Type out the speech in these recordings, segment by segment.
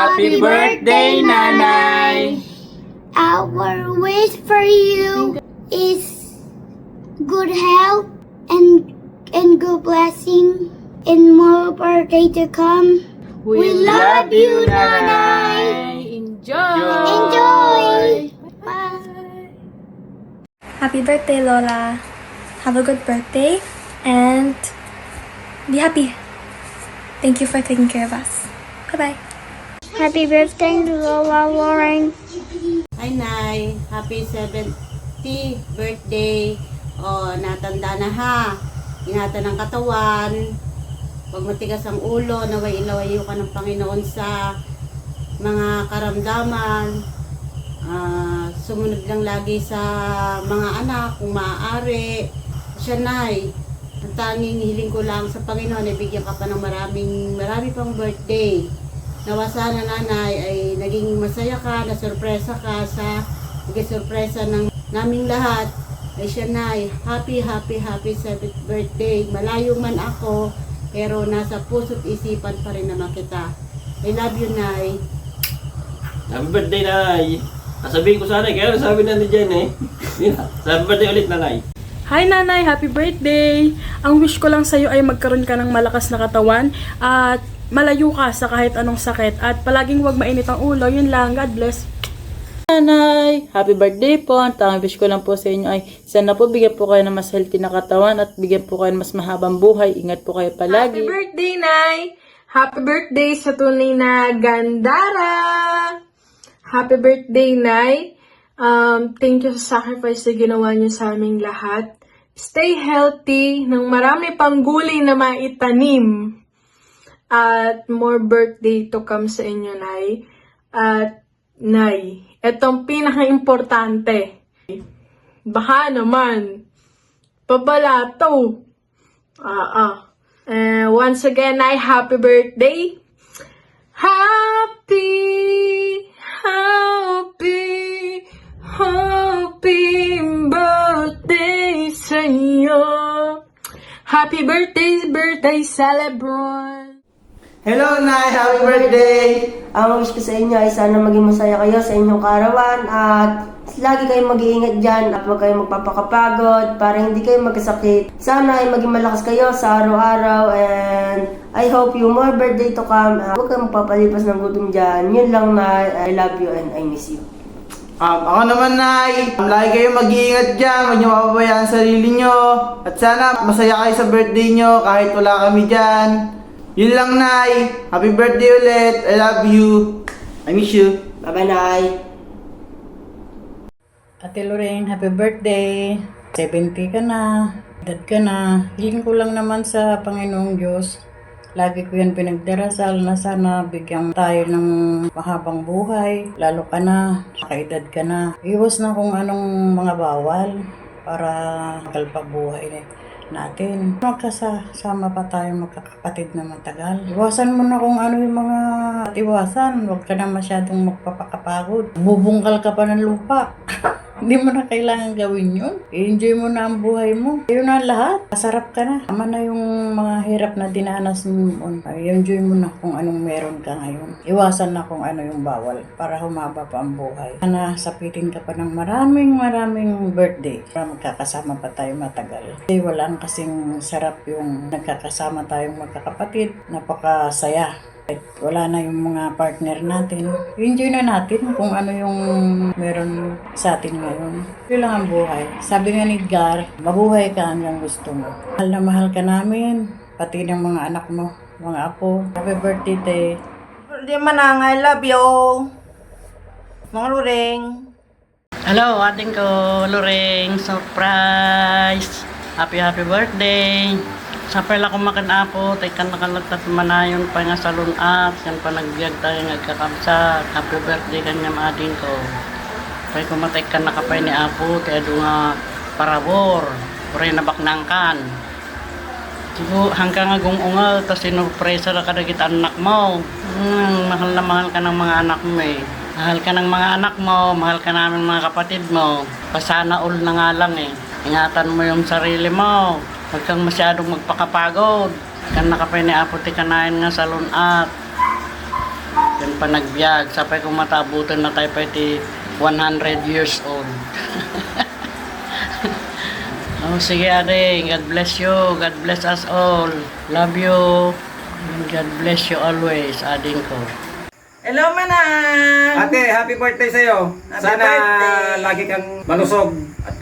Happy birthday, Nanay! Our wish for you is good health and good blessing and more birthday to come. We love you, Nanay. Enjoy. Bye. Happy birthday, Lola. Have a good birthday and be happy. Thank you for taking care of us. Bye-bye. Happy birthday, Lola Lauren. Hi, Nay. Happy 70th birthday. O, natanda na ha. Ingatan ng katawan. Huwag matigas ang ulo. Naway-ilawayo ka ng Panginoon sa mga karamdaman. Sumunod lang lagi sa mga anak kung maaari. Siya, Nay. Ang tanging hiling ko lang sa Panginoon ay bigyan ka pa ng marami pang birthday. Nawa sana, Nanay, ay naging masaya ka, nasurpresa ka sa sorpresa ng naming lahat. Ay siya, Nay, happy 7th birthday. Malayo man ako, pero nasa puso't isipan pa rin naman kita. I love you, Nay. Happy birthday, Nanay! Sabihin ko sana, kaya sabi na ni Jen eh. Happy birthday ulit, Nanay! Hi Nanay, happy birthday! Ang wish ko lang sa'yo ay magkaroon ka ng malakas na katawan at malayo ka sa kahit anong sakit at palaging huwag mainit ang ulo. Yun lang, God bless. Nanay, happy birthday po. Ang tanging wish ko lang po sa inyo ay sana po bigyan po kayo ng mas healthy na katawan at bigyan po kayo ng mas mahabang buhay. Ingat po kayo palagi. Happy birthday, Nay! Happy birthday sa tunay na Gandara! Happy birthday, Nay! Thank you sa sacrifice na ginawa niyo sa aming lahat. Stay healthy, ng marami pang gulay na maitanim. At more birthday to come sa inyo, Nay. At, Nay, etong pinaka-importante. Baka naman, pabalato. Once again, Nay, happy birthday. Happy birthday sa inyo. Happy birthday celebrant. Hello, Nay! Happy birthday! Ang wish ko sa inyo ay sana maging masaya kayo sa inyong kaarawan at lagi kayong mag-iingat dyan at huwag kayong magpapakapagod para hindi kayo magkasakit. Sana ay maging malakas kayo sa araw-araw and I hope you more birthday to come. Huwag kayong magpapalipas ng gutom dyan. Yun lang, Nay. I love you and I miss you. Ako naman, Nay. Lagi kayong mag-iingat dyan. Huwag niyo mapabayaan ang sarili niyo. At sana masaya kayo sa birthday niyo kahit wala kami dyan. Yun lang, Nay. Happy birthday ulit. I love you. I miss you. Bye-bye, Nay. Ate Lorraine, happy birthday. 70 ka na. Edad ka na. Hiling ko lang naman sa Panginoong Diyos. Lagi ko yan pinagdarasal na sana bigyan tayo ng mahabang buhay. Lalo ka na, nakaedad ka na. Iwas na kung anong mga bawal para magkalpabuhay natin. Magkasama pa tayo magkakapatid na matagal. Iwasan mo na kung ano yung mga iwasan. Huwag ka na masyadong magpapakapagod. Bubungkal ka pa ng lupa. Hindi mo na kailangan gawin yun. I-enjoy mo na ang buhay mo. Yun na lahat. Masarap ka na. Tama na yung mga hirap na dinanas mo. I-enjoy mo na kung anong meron ka ngayon. Iwasan na kung ano yung bawal para humaba pa ang buhay. Sana sapitin ka pa ng maraming birthday para magkakasama pa tayo matagal. Kasi walang kasing sarap yung nagkakasama tayong magkakapatid. Napakasaya. Wala na yung mga partner natin. Enjoy na natin kung ano yung meron sa atin ngayon. Yun lang ang buhay. Sabi nga ni Gar, mabuhay ka hanggang gusto mo. Mahal na mahal ka namin, pati ng mga anak mo, mga apo. Happy birthday, te. Birthday manang, I love you. Mga Loreng. Hello, ating ko, Loreng. Surprise! Happy birthday! Sa pala kong makanapo, tay kan nakalagtat manayon pa nga sa lunat, yan pa nagbiag tayo nagkakamsa. Happy birthday kanya maading ko. Tay kumatay kan nakapay ni Apo, kaya doon nga parabor, pure na baknangkan. Siguro hanggang nga gungungal, tas sinurpresa na kada kita anak mo. Mahal na mahal ka ng mga anak mo eh. Mahal ka ng mga anak mo, mahal ka namin mga kapatid mo. Pasana all na nga lang eh. Ingatan mo yung sarili mo. Huwag kang masyadong magpakapagod. Kan nakapay ni Apo ti kanain nga sa lunat. Yan pa nagbiag. Sapay kung matabutan na tayo pa iti 100 years old. Oh, sige ate, God bless you. God bless us all. Love you. And God bless you always, ading ko. Hello, Manang! Ate, happy birthday sa'yo. Sana lagi kang malusog at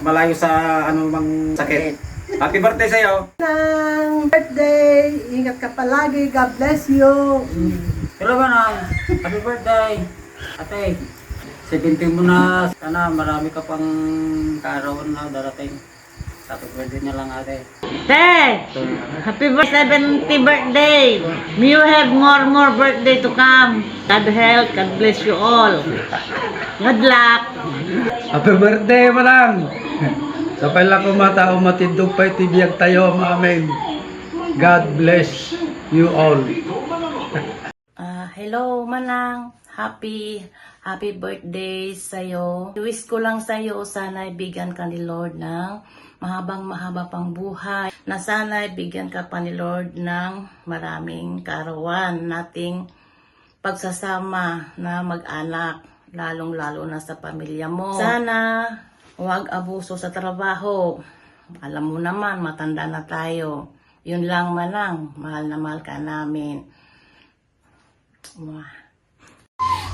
malayo sa anumang sakit. Happy birthday sa'yo. Manang, birthday! Ingat ka palagi. God bless you. Hello, Manang. Happy birthday. Ate, 17 mo na. Sana marami ka pang kaarawan na darating. Happy birthday na lang, ate. Happy 70th birthday. May you have more birthday to come. God help, God bless you all. Good luck. Happy birthday, Manang. Sapay lang kumata umatindog pa itibiyag tayo, amen. God bless you all. Hello, Manang. Happy birthday sa'yo. Wish ko lang sa'yo, sana ibigyan ka ni Lord ng mahaba pang buhay. Na sana ibigyan ka pa ni Lord ng maraming kaarawan nating pagsasama na mag-anak, lalong-lalo na sa pamilya mo. Sana huwag abuso sa trabaho. Alam mo naman, matanda na tayo. Yun lang, Manang. Mahal na mahal ka namin.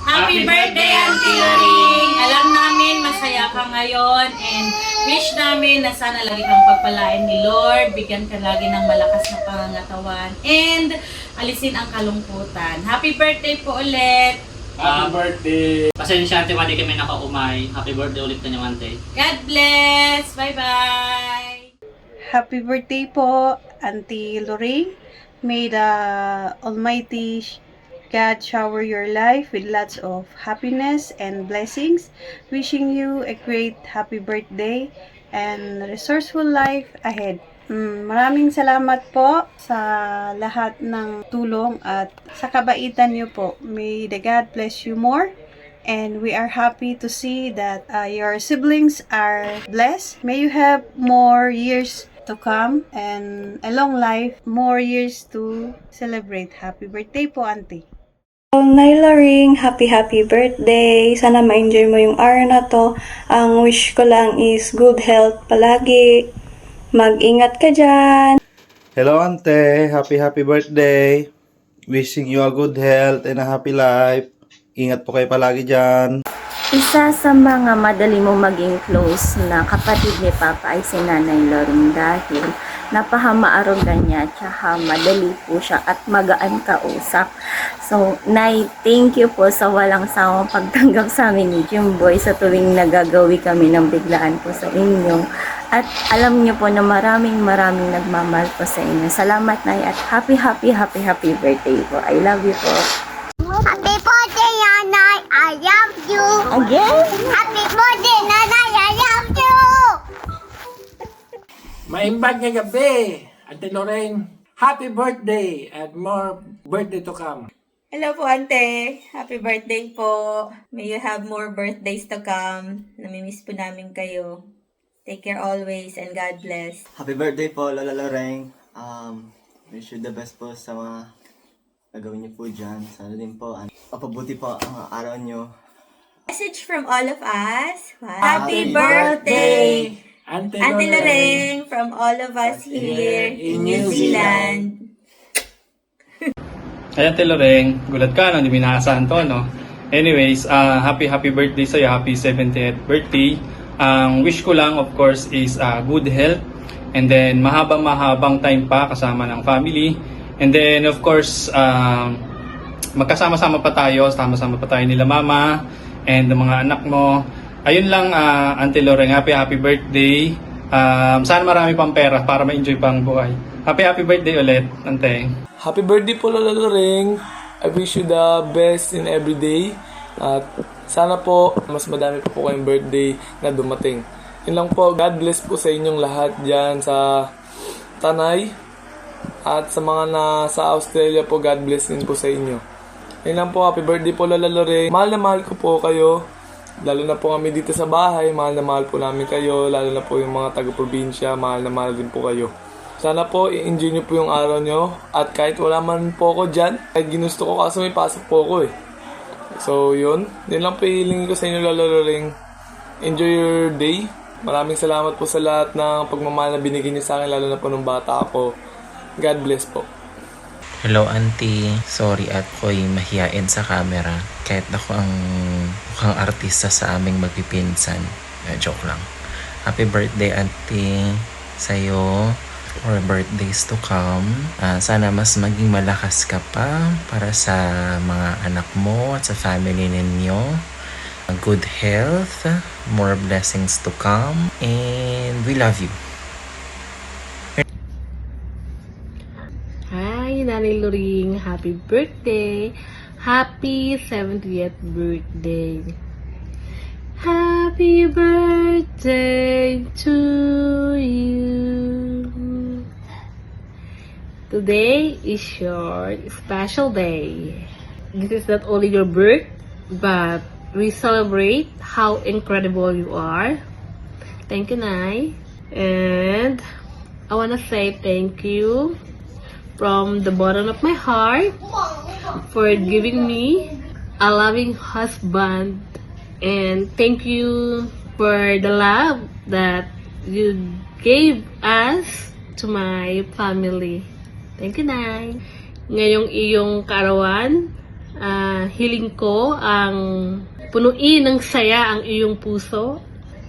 Happy birthday, Auntie Loring! Alam namin masaya ka ngayon and wish namin na sana lagi kang pagpalain ni Lord, bigyan ka lagi ng malakas na pangangatawan and alisin ang kalungkutan. Happy birthday po ulit! Happy birthday! Pasensya, Ate, mali kami nakaumay. Happy birthday ulit na niyo, Ate. God bless! Bye-bye! Happy birthday po, Auntie Lorraine. May the Almighty God shower your life with lots of happiness and blessings. Wishing you a great happy birthday and resourceful life ahead. Maraming salamat po sa lahat ng tulong at sa kabaitan niyo po. May the God bless you more. And we are happy to see that your siblings are blessed. May you have more years to come and a long life, more years to celebrate. Happy birthday po, Auntie. Nyla Ring, happy birthday. Sana ma-enjoy mo yung araw na to. Ang wish ko lang is good health palagi. Mag-ingat ka dyan. Hello, Ante. Happy birthday. Wishing you a good health and a happy life. Ingat po kayo palagi dyan. Isa sa mga madali mo maging close na kapatid ni Papa ay si Nanay Loring dahil napahama-arogan niya tsaka madali po siya at magaan kausap. So, Nay, thank you po sa walang sawang pagtanggap sa amin ni Jimboy sa tuwing nagagawi kami ng biglaan po sa inyo. At alam niyo po na maraming nagmamahal po sa inyo. Salamat, Nay, at happy birthday po. I love you po. Happy birthday, Nanay. I love you. Again? Happy birthday, Nanay. I love you. Maimbag nga gabi, Ate Lorraine. Happy birthday and more birthday to come. Hello po, Ante. Happy birthday po. May you have more birthdays to come. Namimiss po namin kayo. Take care always and God bless. Happy birthday po, Lola Lorraine. Wish you the best po sa mga gagawin niyo po dyan. Sana din po, papabuti po ang araw niyo. Message from all of us. Happy birthday! Ante Lorraine from all of us here in New Zealand. Ayan, Ate Loreng, gulat ka, no? Hindi mo inaasahan to, no? Anyways, happy birthday sa'yo, happy 70th birthday. Ang wish ko lang, of course, is good health. And then, mahabang time pa kasama ng family. And then, of course, magkasama-sama pa tayo, sama-sama pa tayo nila mama and the mga anak mo. Ayun lang, Ate Loreng, happy birthday. Sana marami pang pera para ma-enjoy pang buhay. Happy birthday ulit, Ante. Happy birthday po, Lola Loreng. I wish you the best in every day. At sana po, mas madami po kayong birthday na dumating. Yun lang po, God bless po sa inyong lahat dyan sa Tanay. At sa mga nasa Australia po, God bless din po sa inyo. Yun lang po, happy birthday po, Lola Loreng. Mahal na mahal ko po kayo. Lalo na po kami dito sa bahay, mahal na mahal po namin kayo. Lalo na po yung mga taga-probinsya, mahal na mahal din po kayo. Sana po i-enjoy nyo po yung araw nyo. At kahit wala man po ako dyan, kahit ginusto ko kaso may pasok po ako eh. So yun, yun lang po hilingin ko sa inyo Lolo Ring. Enjoy your day. Maraming salamat po sa lahat ng pagmamahal na binigay niyo sa akin, lalo na po nung bata ako. God bless po. Hello auntie, sorry at ako'y mahiyain sa camera. Kahit ako ang mukhang artista sa aming magpipinsan. Joke lang. Happy birthday auntie sa'yo. For birthdays to come. Sana mas maging malakas ka pa para sa mga anak mo at sa family ninyo. Good health, more blessings to come, and we love you. Hi, Nanay Loring. Happy birthday. Happy 70th birthday. Happy birthday to you. Today is your special day. This is not only your birth, but we celebrate how incredible you are. Thank you, Nay. And I want to say thank you from the bottom of my heart for giving me a loving husband. And thank you for the love that you gave us to my family. Thank you, Nay. Ngayong iyong kaarawan, hiling ko ang punuin ng saya ang iyong puso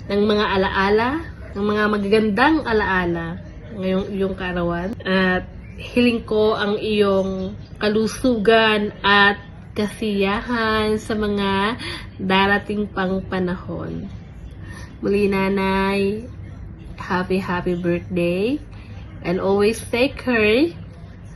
ng mga alaala, ng mga magagandang alaala ngayong iyong kaarawan. At hiling ko ang iyong kalusugan at kasiyahan sa mga darating pang panahon. Muli, Nanay, happy birthday and always take care.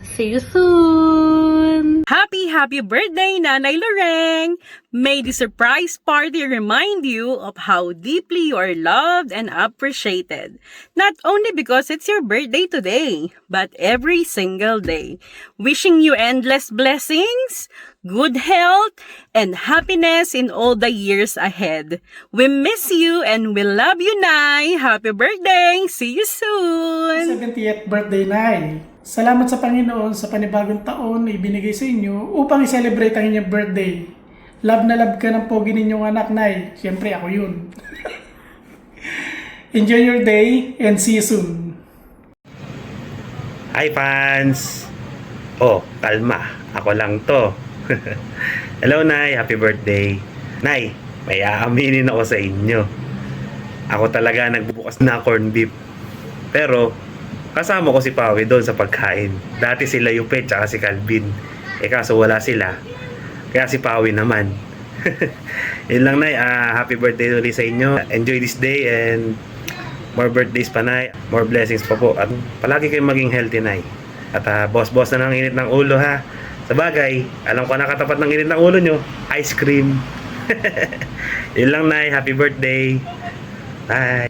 See you soon! Happy birthday, Nanay Loreng! May the surprise party remind you of how deeply you are loved and appreciated. Not only because it's your birthday today, but every single day. Wishing you endless blessings, good health, and happiness in all the years ahead. We miss you and we love you, Nay! Happy birthday! See you soon! 70th birthday, Nay! Salamat sa Panginoon sa panibagong taon na ibinigay sa inyo upang i-celebrate ang inyong birthday. Love na love ka ng pogi ninyong anak, Nay. Siyempre, ako yun. Enjoy your day and see you soon. Hi, fans! Oh, kalma. Ako lang to. Hello, Nay. Happy birthday. Nay, may aaminin ako sa inyo. Ako talaga nagbubukas na corn beef. Pero, kasama ko si Pawi doon sa pagkain. Dati sila Yupe tsaka si Calvin. Kaso wala sila. Kaya si Pawi naman. Yun lang, Nay. Happy birthday ulit sa inyo. Enjoy this day and more birthdays pa, Nay. More blessings pa po. At palagi kayong maging healthy, Nay. At boss na ng init ng ulo, ha. Sa bagay, alam ko nakatapat ng init ng ulo nyo. Ice cream. Yun lang, Nay. Happy birthday. Bye.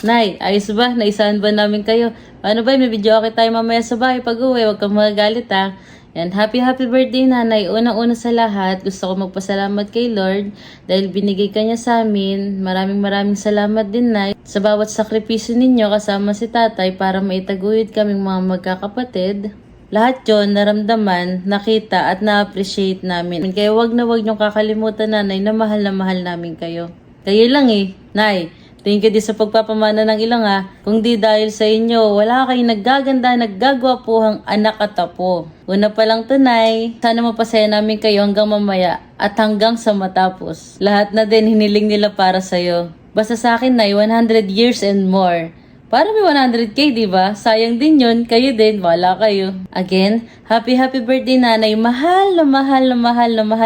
Nay, ayos ba? Naisahan ba namin kayo? Paano ba? May video okay tayo mamaya sa bahay pag uwi. Huwag kang magagalit, ha? And happy birthday, Nanay. Unang-una sa lahat, gusto ko magpasalamat kay Lord dahil binigay ka niya sa amin. Maraming salamat din, Nay, sa bawat sakripisyo ninyo kasama si Tatay para maitaguyod kaming mga magkakapatid. Lahat yon naramdaman, nakita at na-appreciate namin. Kaya wag niyong kakalimutan, Nanay, na mahal namin kayo. Kayo lang Nay. Thank you din sa pagpapamana ng ilang, ha. Kung di dahil sa inyo, wala kayong naggaganda, naggagwapuhang anak at apo. Una pa lang to, Nay. Sana mapasaya namin kayo hanggang mamaya at hanggang sa matapos. Lahat na din hiniling nila para sa'yo. Basta sa akin, Nay, 100 years and more. Para may 100k, diba? Sayang din yun. Kayo din, wala kayo. Again, happy birthday, Nanay. Mahal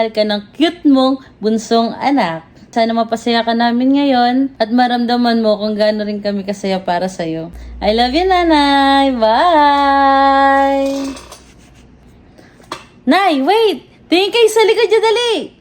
ka ng cute mong bunsong anak. Sana mapasaya ka namin ngayon at maramdaman mo kung gaano rin kami kasaya para sa'yo. I love you, Nanay! Bye! Nay, wait! Tingin kayo sa likod niya, dali!